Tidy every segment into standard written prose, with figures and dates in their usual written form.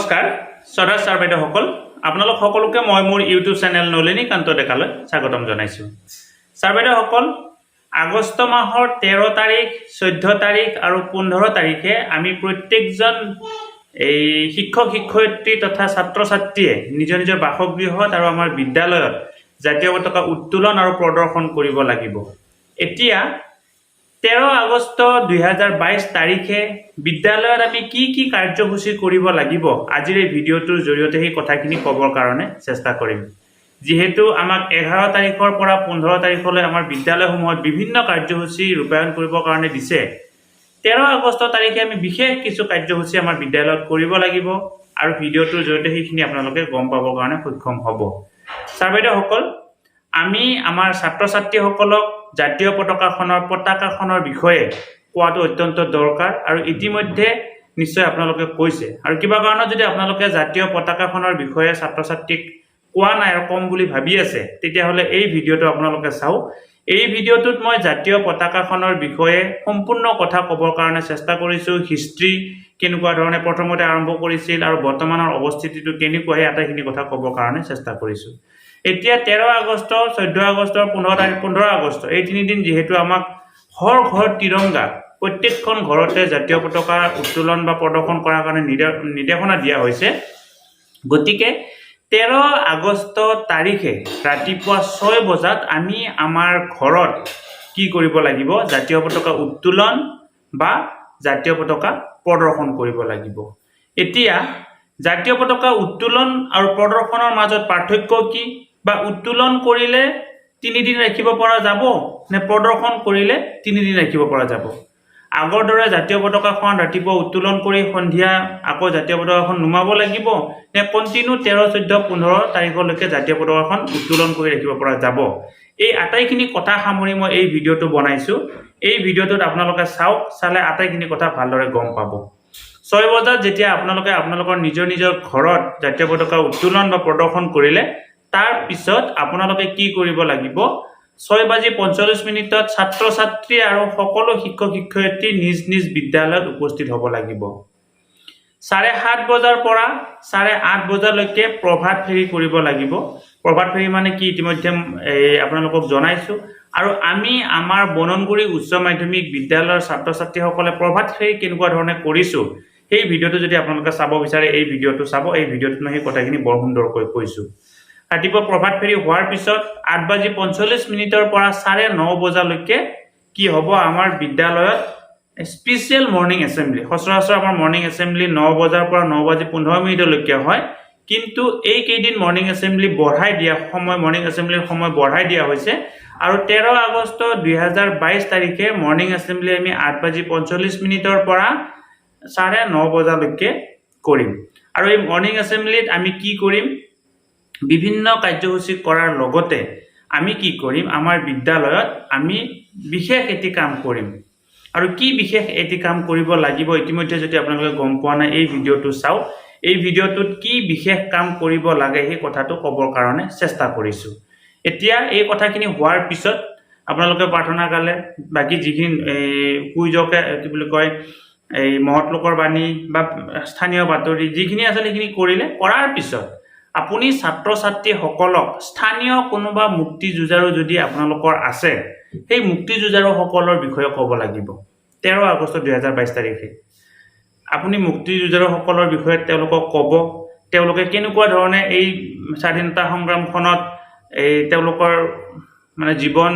নমস্কাৰ সদা ছাৰ বাইদেউসকল আপোনালোক সকলোকে মই মোৰ ইউটিউব চেনেল নলিনী কান্ত ডেকালৈ স্বাগতম জনাইছোঁ। ছাৰ বাইদেউসকল আগষ্ট মাহৰ 13 তাৰিখ 14 তাৰিখ আৰু 15 তাৰিখে আমি প্ৰত্যেকজন এই শিক্ষক শিক্ষয়িত্ৰী তথা ছাত্ৰ ছাত্ৰীয়ে নিজৰ নিজৰ বাসগৃহত আৰু আমাৰ বিদ্যালয়ত জাতীয় পতাকা উত্তোলন আৰু প্ৰদৰ্শন কৰিব লাগিব। এতিয়া 13 আগষ্ট 2022 তাৰিখে বিদ্যালয়ত আমি কি কাৰ্যসূচী কৰিব লাগিব আজিৰ এই ভিডিঅ'টোৰ জৰিয়তে সেই কথাখিনি ক'বৰ কাৰণে চেষ্টা কৰিম। যেহেতু আমাক 11 তাৰিখৰ পৰা 15 তাৰিখলৈ আমাৰ বিদ্যালয়সমূহত বিভিন্ন কাৰ্যসূচী ৰূপায়ণ কৰিবৰ কাৰণে দিছে, 13 আগষ্ট তাৰিখে আমি বিশেষ কিছু কাৰ্যসূচী আমাৰ বিদ্যালয়ত কৰিব লাগিব আৰু ভিডিঅ'টোৰ জৰিয়তে সেইখিনি আপোনালোকে গম পাবৰ কাৰণে সক্ষম হ'ব। ছাৰ বাইদেউসকল আমি আমাৰ ছাত্ৰ ছাত্ৰীসকলক জাতীয় পতাকাখনৰ বিষয়ে কোৱাটো অত্যন্ত দৰকাৰ আৰু ইতিমধ্যে নিশ্চয় আপোনালোকে কৈছে আৰু কিবা কাৰণত যদি আপোনালোকে জাতীয় পতাকাখনৰ বিষয়ে ছাত্ৰ ছাত্ৰীক কোৱা নাই আৰু কম বুলি ভাবি আছে তেতিয়াহ'লে এই ভিডিঅ'টো আপোনালোকে চাওক। এই ভিডিঅ'টোত মই জাতীয় পতাকাখনৰ বিষয়ে সম্পূৰ্ণ কথা ক'বৰ কাৰণে চেষ্টা কৰিছোঁ। হিষ্ট্ৰী কেনেকুৱা ধৰণে প্ৰথমতে আৰম্ভ কৰিছিল আৰু বৰ্তমানৰ অৱস্থিতিটো কেনেকুৱা সেই আটাইখিনি কথা ক'বৰ কাৰণে চেষ্টা কৰিছোঁ। এতিয়া 13 আগষ্ট 14 আগষ্ট 15 আগষ্ট এই তিনিদিন যিহেতু আমাক হৰ ঘৰ তিৰংগা প্ৰত্যেকখন ঘৰতে জাতীয় পতাকা উত্তোলন বা প্ৰদৰ্শন কৰাৰ কাৰণে নিৰ্দেশনা দিয়া হৈছে, গতিকে 13 আগষ্ট তাৰিখে ৰাতিপুৱা 6 বজাত আমি আমাৰ ঘৰত কি কৰিব লাগিব, জাতীয় পতাকা উত্তোলন বা জাতীয় পতাকা প্ৰদৰ্শন কৰিব লাগিব। এতিয়া জাতীয় পতাকা উত্তোলন আৰু প্ৰদৰ্শনৰ মাজত পাৰ্থক্য কি, বা উত্তোলন কৰিলে 3 দিন ৰাখিব পৰা যাব নে প্ৰদৰ্শন কৰিলে 3 দিন ৰাখিব পৰা যাব। আগৰ দৰে জাতীয় পতাকাখন ৰাতিপুৱা উত্তোলন কৰি সন্ধিয়া আকৌ জাতীয় পতাকাখন নুমাব লাগিব নে কণ্টিনিউ 13, 14, 15 তাৰিখলৈকে জাতীয় পতাকাখন উত্তোলন কৰি ৰাখিব পৰা যাব। এই আটাইখিনি কথা সামৰি মই এই ভিডিঅ'টো বনাইছোঁ। এই ভিডিঅ'টোত আপোনালোকে চাওক, চালে আটাইখিনি কথা ভালদৰে গম পাব। 6 বজাত যেতিয়া আপোনালোকে আপোনালোকৰ নিজৰ ঘৰত জাতীয় পতাকা উত্তোলন বা প্ৰদৰ্শন কৰিলে তাৰ পিছত আপোনালোকে কি কৰিব লাগিব, 6:45 ছাত্ৰ ছাত্ৰী আৰু সকলো শিক্ষক শিক্ষয়িত্ৰী নিজ বিদ্যালয়ত উপস্থিত হ'ব লাগিব। 7:30 বজাৰ পৰা 8:30 বজালৈকে প্ৰভাত ফেৰী কৰিব লাগিব। প্ৰভাত ফেৰী মানে কি ইতিমধ্যে আপোনালোকক জনাইছোঁ। আৰু আমি আমাৰ বননগুৰি উচ্চ মাধ্যমিক বিদ্যালয়ৰ ছাত্ৰ ছাত্ৰীসকলে প্ৰভাত ফেৰী কেনেকুৱা ধৰণে কৰিছোঁ সেই ভিডিঅ'টো যদি আপোনালোকে চাব বিচাৰে এই ভিডিঅ'টো চাব। এই ভিডিঅ'টোত মই সেই কথাখিনি বৰ সুন্দৰকৈ কৈছোঁ। ৰাতিপুৱা প্ৰভাত ফেৰী হোৱাৰ পিছত 8:45 পৰা 9:30 বজালৈকে কি হ'ব, আমাৰ বিদ্যালয়ত স্পেচিয়েল মৰ্ণিং এছেম্বলি। সচৰাচৰ আমাৰ মৰ্ণিং এছেম্বলি 9 বজাৰ পৰা 9:15 হয়, কিন্তু এই কেইদিন মৰ্ণিং এছেম্বলি বঢ়াই দিয়া মৰ্ণিং এছেম্বলিৰ সময় বঢ়াই দিয়া হৈছে আৰু 13 আগষ্ট 2022 তাৰিখে মৰ্ণিং এছেম্বলি আমি 8:45 পৰা 9:30 বজালৈকে কৰিম। আৰু এই মৰ্ণিং এছেম্বলিত আমি কি কৰিম, বিভিন্ন কাৰ্যসূচী কৰাৰ লগতে আমি কি কৰিম, আমাৰ বিদ্যালয়ত আমি বিশেষ এটি কাম কৰিম। আৰু কি বিশেষ এটি কাম কৰিব লাগিব ইতিমধ্যে যদি আপোনালোকে গম পোৱা নাই এই ভিডিঅ'টো চাওক। এই ভিডিঅ'টোত কি বিশেষ কাম কৰিব লাগে সেই কথাটো ক'বৰ কাৰণে চেষ্টা কৰিছোঁ। এতিয়া এই কথাখিনি হোৱাৰ পিছত আপোনালোকে প্ৰাৰ্থনা গালে বাকী যিখিনি সূৰ্যকে কি বুলি কয় এই মহৎ লোকৰ বাণী বা স্থানীয় বাতৰি যিখিনি আছে সেইখিনি কৰাৰ পিছত আপুনি ছাত্ৰ ছাত্ৰীসকলক স্থানীয় কোনোবা মুক্তিযুঁজাৰু যদি আপোনালোকৰ আছে সেই মুক্তিযুঁজাৰুসকলৰ বিষয়ে ক'ব লাগিব। 13 আগষ্ট 2022 তাৰিখে আপুনি মুক্তিযুঁজাৰুসকলৰ বিষয়ে তেওঁলোকক ক'ব, তেওঁলোকে কেনেকুৱা ধৰণে এই স্বাধীনতা সংগ্ৰামখনত তেওঁলোকৰ মানে জীৱন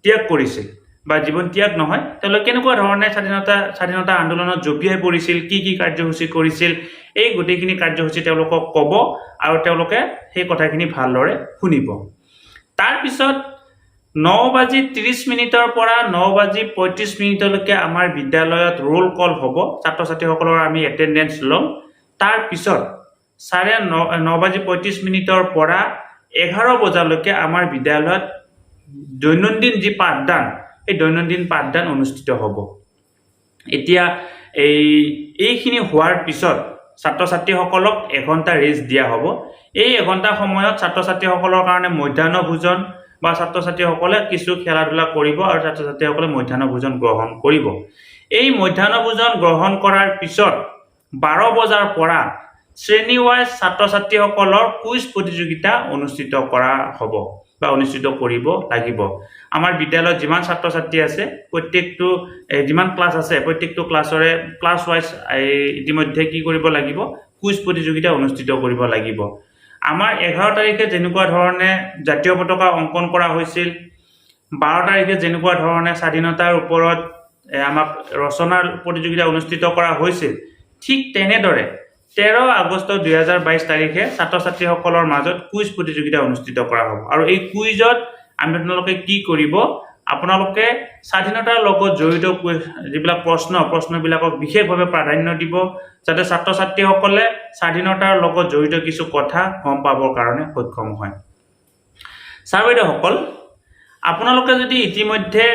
ত্যাগ কৰিছিল, বা জীৱন ত্যাগ নহয়, তেওঁলোকে কেনেকুৱা ধৰণে স্বাধীনতা আন্দোলনত জঁপিয়াই পৰিছিল, কি কাৰ্যসূচী কৰিছিল, এই গোটেইখিনি কাৰ্যসূচী তেওঁলোকক ক'ব আৰু তেওঁলোকে সেই কথাখিনি ভালদৰে শুনিব। তাৰপিছত 9:30 পৰা 9:35 আমাৰ বিদ্যালয়ত ৰোল কল হ'ব, ছাত্ৰ ছাত্ৰীসকলৰ আমি এটেণ্ডেঞ্চ ল'ম। তাৰপিছত 9:35 পৰা 11 বজালৈকে আমাৰ বিদ্যালয়ত দৈনন্দিন যি পাঠদান এই দৈনন্দিন পাঠদান অনুষ্ঠিত হ'ব। এতিয়া এইখিনি হোৱাৰ পিছত ছাত্ৰ ছাত্ৰীসকলক 1 ঘণ্টা ৰেষ্ট দিয়া হ'ব। এই 1 ঘণ্টা সময়ত ছাত্ৰ ছাত্ৰীসকলৰ কাৰণে মধ্যাহ্ন ভোজন বা ছাত্ৰ ছাত্ৰীসকলে কিছু খেলা ধূলা কৰিব আৰু ছাত্ৰ ছাত্ৰীসকলে মধ্যাহ্ন ভোজন গ্ৰহণ কৰিব। এই মধ্যাহ্ন ভোজন গ্ৰহণ কৰাৰ পিছত 12 বজাৰ পৰা শ্ৰেণী ৱাইজ ছাত্ৰ ছাত্ৰীসকলৰ কুইজ প্ৰতিযোগিতা অনুষ্ঠিত কৰা হ'ব বা অনুষ্ঠিত কৰিব লাগিব আমাৰ বিদ্যালয়ত যিমান ছাত্ৰ ছাত্ৰী আছে প্ৰত্যেকটো যিমান ক্লাছ আছে প্ৰত্যেকটো ক্লাছৰে ক্লাছ ৱাইজ ইতিমধ্যে কি কৰিব লাগিব কুইজ প্ৰতিযোগিতা অনুষ্ঠিত কৰিব লাগিব আমাৰ 11 তাৰিখে যেনেকুৱা ধৰণে জাতীয় পতাকা অংকন কৰা হৈছিল 12 তাৰিখে যেনেকুৱা ধৰণে স্বাধীনতাৰ ওপৰত আমাক ৰচনাৰ প্ৰতিযোগিতা অনুষ্ঠিত কৰা হৈছিল ঠিক তেনেদৰে 13 আগষ্ট 2022 তাৰিখে ছাত্ৰ ছাত্ৰীসকলৰ মাজত কুইজ প্ৰতিযোগিতা অনুষ্ঠিত কৰা হ'ব আৰু এই কুইজত আপোনালোকে কি কৰিব আপোনালোকে স্বাধীনতাৰ লগত জড়িত যিবিলাক প্ৰশ্নবিলাকক বিশেষভাৱে প্ৰাধান্য দিব যাতে ছাত্ৰ ছাত্ৰীসকলে স্বাধীনতাৰ লগত জড়িত কিছু কথা গম পাবৰ কাৰণে সক্ষম হয় ছাৰ বাইদেউসকল আপোনালোকে যদি ইতিমধ্যে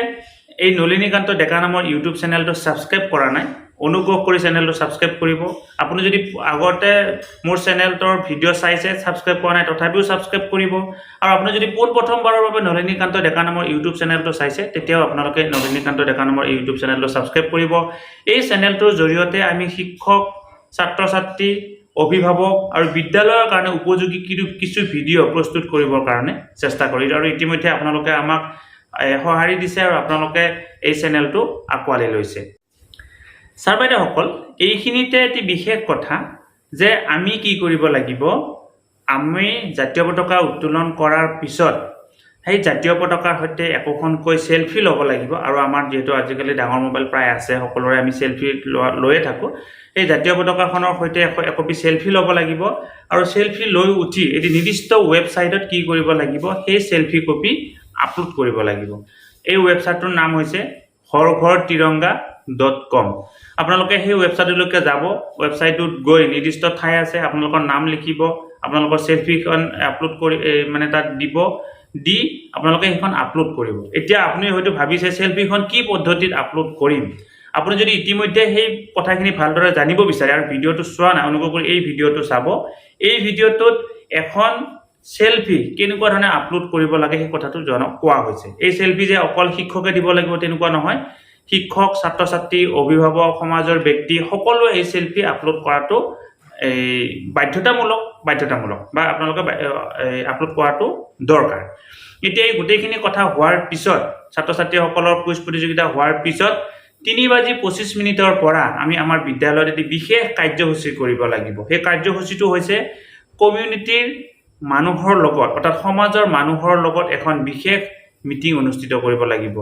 এই নলিনী কান্ত ডেকা নামৰ ইউটিউব চেনেলটো সাবস্ক্ৰাইব কৰা নাই অনুগ্ৰহ কৰি চেনেলটো সাবস্ক্ৰাইব কৰিব আপুনি যদি আগতে মোৰ চেনেলটোৰ ভিডিঅ' চাইছে সাবস্ক্ৰাইব কৰা নাই তথাপিও সাবস্ক্ৰাইব কৰিব আৰু আপুনি যদি প্ৰথমবাৰৰ বাবে নলিনী কান্ত ডেকা নামৰ ইউটিউব চেনেলটো চাইছে তেতিয়াও আপোনালোকে নলিনী কান্ত ডেকা নামৰ ইউটিউব চেনেলটো সাবস্ক্ৰাইব কৰিব এই চেনেলটোৰ জৰিয়তে আমি শিক্ষক ছাত্ৰ ছাত্ৰী অভিভাৱক আৰু বিদ্যালয়ৰ কাৰণে উপযোগী কিছু ভিডিঅ' প্ৰস্তুত কৰিবৰ কাৰণে চেষ্টা কৰিছো আৰু ইতিমধ্যে আপোনালোকে আমাক সহাৰি দিছে আৰু আপোনালোকে এই চেনেলটো আকোৱালি লৈছে ছাৰ বাইদেউসকল এইখিনিতে এটি বিশেষ কথা যে আমি কি কৰিব লাগিব আমি জাতীয় পতাকা উত্তোলন কৰাৰ পিছত সেই জাতীয় পতাকাৰ সৈতে একোখনকৈ সেলফি ল'ব লাগিব আৰু আমাৰ যেহেতু আজিকালি ডাঙৰ মোবাইল প্ৰায় আছে সকলোৰে আমি সেলফি লৈয়ে থাকো এই জাতীয় পতাকাখনৰ সৈতে একপি সেলফি ল'ব লাগিব আৰু সেলফি লৈ উঠি এটি নিৰ্দিষ্ট ৱেবছাইটত কি কৰিব লাগিব সেই সেলফি কপি আপলোড কৰিব লাগিব এই ৱেবছাইটৰ নাম হৈছে harghartiranga.com আপোনালোকে সেই ৱেবছাইটলৈকে যাব ৱেবছাইটত গৈ নিৰ্দিষ্ট ঠাই আছে আপোনালোকৰ নাম লিখিব আপোনালোকৰ সেলফিখন আপলোড কৰি মানে তাত দিব দি আপোনালোকে সেইখন আপলোড কৰিব এতিয়া আপুনি হয়তো ভাবিছে সেলফিখন কি পদ্ধতিত আপলোড কৰিম আপুনি যদি ইতিমধ্যে সেই কথাখিনি ভালদৰে জানিব বিচাৰে আৰু ভিডিঅ'টো চোৱা নাই অনুগ্ৰহ কৰি এই ভিডিঅ'টো চাব এই ভিডিঅ'টোত এখন সেলফি কেনেকুৱা ধৰণে আপলোড কৰিব লাগে সেই কথাটো কোৱা হৈছে এই সেলফি যে অকল শিক্ষকে দিব লাগিব তেনেকুৱা নহয় শিক্ষক ছাত্ৰ ছাত্ৰী অভিভাৱক সমাজৰ ব্যক্তি সকলোৱে এই সেলফি আপলোড কৰাটো বাধ্যতামূলক বা আপোনালোকে আপলোড কৰাটো দৰকাৰ এতিয়া এই গোটেইখিনি কথা হোৱাৰ পিছত ছাত্ৰ ছাত্ৰীসকলৰ কুইজ প্ৰতিযোগিতা হোৱাৰ পিছত 3:25 মিনিটৰ পৰা আমি আমাৰ বিদ্যালয়ত এটি বিশেষ কাৰ্যসূচী কৰিব লাগিব সেই কাৰ্যসূচীটো হৈছে কমিউনিটিৰ মানুহৰ লগত অৰ্থাৎ সমাজৰ মানুহৰ লগত এখন বিশেষ মিটিং অনুষ্ঠিত কৰিব লাগিব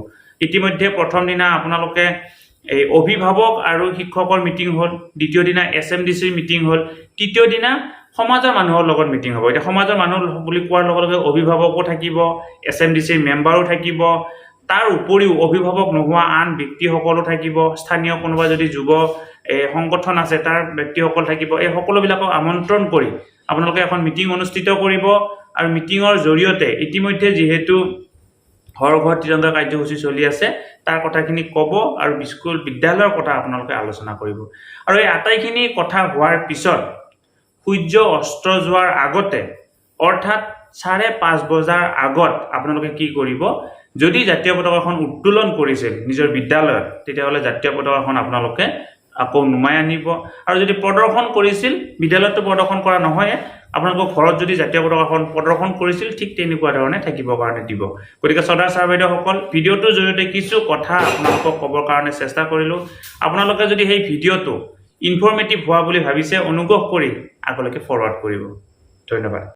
ইতিমধ্যে প্ৰথম দিনা আপোনালোকে এই অভিভাৱক আৰু শিক্ষকৰ মিটিং হ'ল দ্বিতীয় দিনা SMDC মিটিং হ'ল তৃতীয় দিনা সমাজৰ মানুহৰ লগত মিটিং হ'ব এটা সমাজৰ মানুহ বুলি কোৱাৰ লগে লগে অভিভাৱকও থাকিব SMDC মেম্বাৰো থাকিব তাৰ উপৰিও অভিভাৱক নোহোৱা আন ব্যক্তিসকলো থাকিব স্থানীয় কোনোবা যদি যুৱ সংগঠন আছে তাৰ ব্যক্তিসকল থাকিব এই সকলোবিলাকক আমন্ত্ৰণ কৰি আপোনালোকে এখন মিটিং অনুষ্ঠিত কৰিব আৰু মিটিঙৰ জৰিয়তে ইতিমধ্যে যেহেতু হৰ ঘৰ তিৰংগা কাৰ্যসূচী চলি আছে তাৰ কথাখিনি ক'ব আৰু স্কুল বিদ্যালয়ৰ কথা আপোনালোকে আলোচনা কৰিব আৰু এই আটাইখিনি কথা হোৱাৰ পিছত সূৰ্য অস্ত যোৱাৰ আগতে অৰ্থাৎ 5:30 বজাৰ আগত আপোনালোকে কি কৰিব যদি জাতীয় পতাকাখন উত্তোলন কৰিছিল নিজৰ বিদ্যালয়ত তেতিয়াহ'লে জাতীয় পতাকাখন আপোনালোকে আকৌ নুমাই আনিব আৰু যদি প্ৰদৰ্শন কৰিছিল বিদ্যালয়টো প্ৰদৰ্শন কৰা নহয় আপোনালোকৰ ঘৰত যদি জাতীয় পতাকাখন প্ৰদৰ্শন কৰিছিল ঠিক তেনেকুৱা ধৰণে থাকিবৰ কাৰণে দিব গতিকে সদা ছাৰ বাইদেউসকল ভিডিঅ'টোৰ জৰিয়তে কিছু কথা আপোনালোকক ক'বৰ কাৰণে চেষ্টা কৰিলোঁ আপোনালোকে যদি সেই ভিডিঅ'টো ইনফৰ্মেটিভ হোৱা বুলি ভাবিছে অনুগ্ৰহ কৰি আগলৈকে ফৰৱাৰ্ড কৰিব ধন্যবাদ